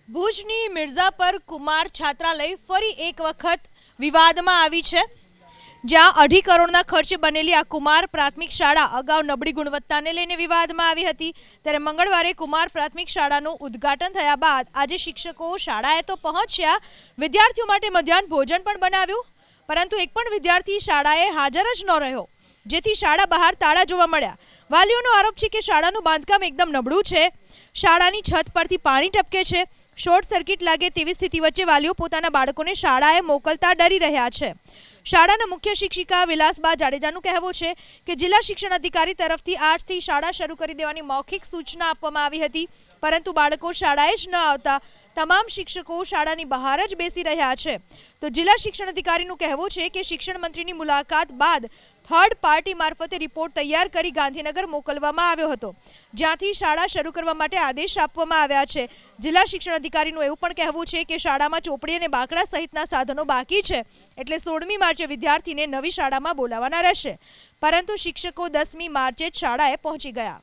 ભુજની મિર્ઝાપર કુમાર છાત્રાલય ફરી એક વખત વિવાદમાં આવી છે, જ્યાં 2.5 કરોડના ખર્ચે બનેલી આ કુમાર પ્રાથમિક શાળા અગાઉ નબળી ગુણવત્તાને લઈને વિવાદમાં આવી હતી। ત્યારે મંગળવારે કુમાર પ્રાથમિક શાળાનું ઉદ્ઘાટન થયા બાદ આજે શિક્ષકો શાળાએ તો પહોંચ્યા, વિદ્યાર્થીઓ માટે મધ્યાહન ભોજન પણ બનાવ્યું, પરંતુ એક પણ વિદ્યાર્થી શાળાએ હાજર જ ન રહ્યો, જેથી શાળા બહાર તાળા જોવા મળ્યા। વાલીઓનો આરોપ છે કે શાળાનું બાંધકામ એકદમ નબળું છે, શાળાની છત પરથી પાણી ટપકે છે, શોર્ટ સર્કિટ લાગે તેવી સ્થિતિ વચ્ચે વાલીઓ પોતાના બાળકોને શાળાએ મોકલતા ડરી રહ્યા છે। શાળાના મુખ્ય શિક્ષિકા વિલાસબા જાડેજાનું કહેવું છે કે જિલ્લા શિક્ષણ અધિકારી તરફથી આજથી શાળા શરૂ કરી દેવાની મૌખિક સૂચના આપવામાં આવી હતી, પરંતુ બાળકો શાળાએ જ ન આવતા તમામ શિક્ષકો શાળાની બહાર જ બેસી રહ્યા છે। તો જિલ્લા શિક્ષણ અધિકારીનું કહેવું છે કે શિક્ષણ મંત્રીની મુલાકાત બાદ થર્ડ પાર્ટી મારફતે રિપોર્ટ તૈયાર કરી ગાંધીનગર મોકલવામાં આવ્યો હતો, જ્યાંથી શાળા શરૂ કરવા માટે આદેશ આપવામાં આવ્યા છે। જિલ્લા શિક્ષણ અધિકારીનું એવું પણ કહેવું છે કે શાળામાં ચોપડી અને બાકડા સહિતના સાધનો બાકી છે, એટલે 16મી માર્ચે વિદ્યાર્થીને નવી શાળામાં બોલાવવાના રહેશે, પરંતુ શિક્ષકો 10મી માર્ચે જ શાળાએ પહોંચી ગયા।